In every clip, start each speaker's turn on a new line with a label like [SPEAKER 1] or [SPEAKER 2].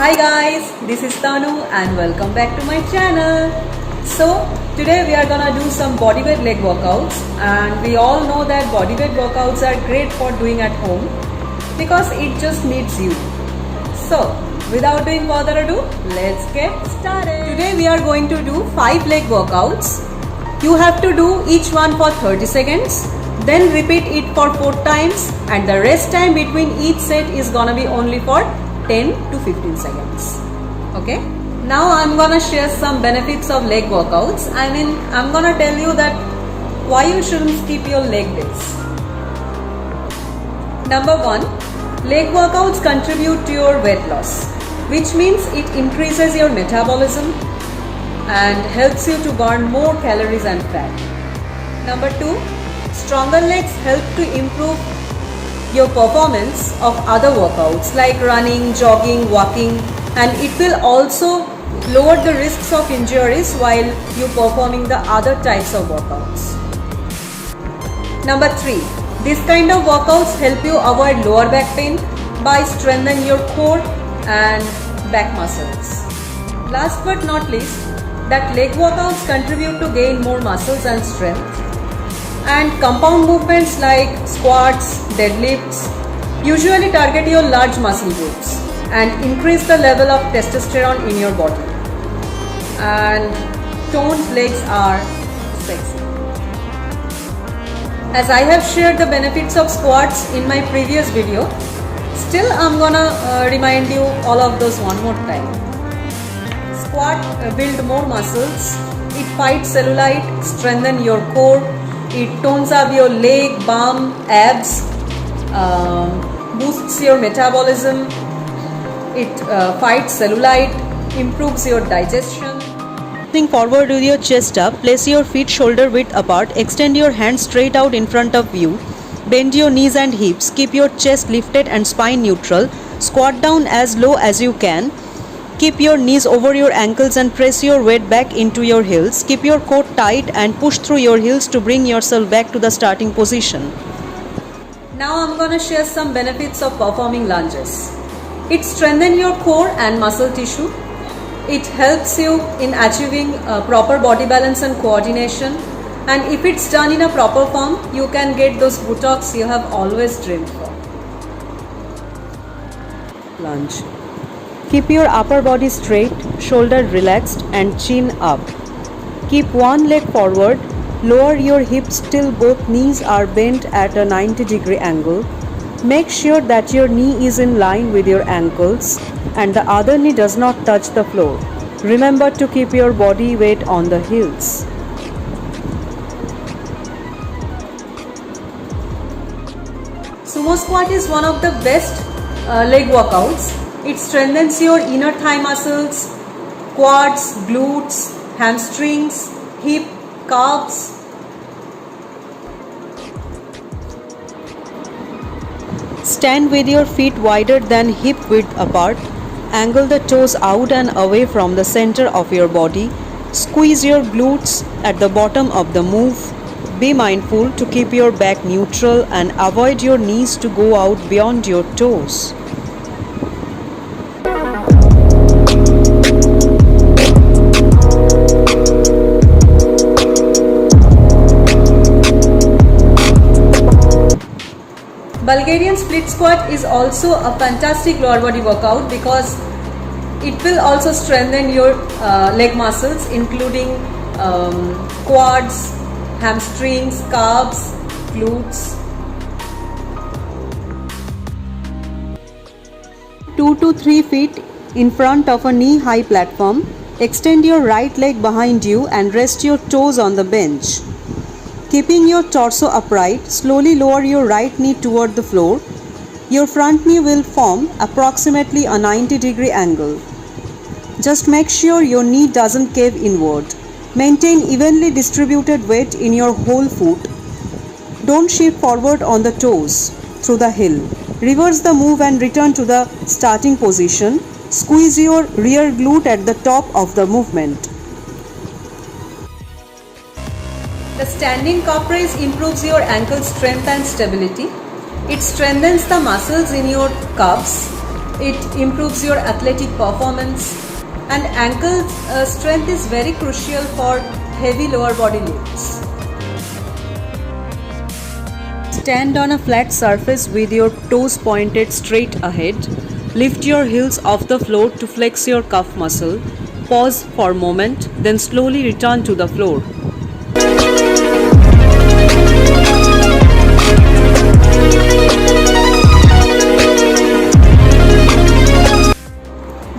[SPEAKER 1] Hi guys, this is Tanu and welcome back to my channel. So today we are gonna do some bodyweight leg workouts, and we all know that bodyweight workouts are great for doing at home because it just needs you. So without doing further ado, let's get started. Today we are going to do 5 leg workouts. You have to do each one for 30 seconds. Then repeat it for 4 times, and the rest time between each set is gonna be only for 10 to 15 seconds. Okay, now I'm gonna share some benefits of leg workouts. I'm gonna tell you that why you shouldn't skip your leg days. Number 1, leg workouts contribute to your weight loss, which means it increases your metabolism and helps you to burn more calories and fat. Number 2, stronger legs help to improve your performance of other workouts like running, jogging, walking, and it will also lower the risks of injuries while you performing the other types of workouts. Number 3, this kind of workouts help you avoid lower back pain by strengthening your core and back muscles. Last but not least, that leg workouts contribute to gain more muscles and strength. And compound movements like squats, deadlifts usually target your large muscle groups and increase the level of testosterone in your body. And toned legs are sexy. As I have shared the benefits of squats in my previous video, still I'm gonna remind you all of those one more time. Squat build more muscles, it fights cellulite, strengthen your core, it tones up your leg, bum, abs, boosts your metabolism, it fights cellulite, improves your digestion.
[SPEAKER 2] Sitting forward with your chest up, place your feet shoulder width apart, extend your hands straight out in front of you, bend your knees and hips, keep your chest lifted and spine neutral, squat down as low as you can. Keep your knees over your ankles and press your weight back into your heels. Keep your core tight and push through your heels to bring yourself back to the starting position.
[SPEAKER 1] Now I'm gonna share some benefits of performing lunges. It strengthens your core and muscle tissue. It helps you in achieving proper body balance and coordination. And if it's done in a proper form, you can get those buttocks you have always dreamed for.
[SPEAKER 2] Lunge. Keep your upper body straight, shoulder relaxed and chin up. Keep one leg forward, lower your hips till both knees are bent at a 90-degree angle. Make sure that your knee is in line with your ankles and the other knee does not touch the floor. Remember to keep your body weight on the heels.
[SPEAKER 1] Sumo squat is one of the best leg workouts. It strengthens your inner thigh muscles, quads, glutes, hamstrings, hip, calves.
[SPEAKER 2] Stand with your feet wider than hip width apart. Angle the toes out and away from the center of your body. Squeeze your glutes at the bottom of the move. Be mindful to keep your back neutral and avoid your knees to go out beyond your toes.
[SPEAKER 1] Bulgarian split squat is also a fantastic lower body workout because it will also strengthen your leg muscles including quads, hamstrings, calves, glutes.
[SPEAKER 2] 2 to 3 feet in front of a knee-high platform. Extend your right leg behind you and rest your toes on the bench. Keeping your torso upright, slowly lower your right knee toward the floor. Your front knee will form approximately a 90-degree angle. Just make sure your knee doesn't cave inward. Maintain evenly distributed weight in your whole foot. Don't shift forward on the toes through the heel. Reverse the move and return to the starting position. Squeeze your rear glute at the top of the movement.
[SPEAKER 1] The standing calf raise improves your ankle strength and stability. It strengthens the muscles in your calves It improves your athletic performance, and ankle strength is very crucial for heavy lower body lifts.
[SPEAKER 2] Stand on a flat surface with your toes pointed straight ahead. Lift your heels off the floor to flex your calf muscle. Pause for a moment, then slowly return to the floor.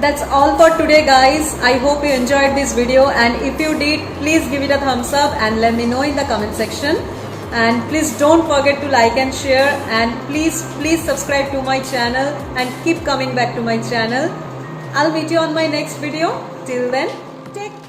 [SPEAKER 1] That's all for today, guys. I hope you enjoyed this video, and if you did, please give it a thumbs up and let me know in the comment section. And please don't forget to like and share, and please subscribe to my channel and keep coming back to my channel. I'll meet you on my next video. Till then, take care.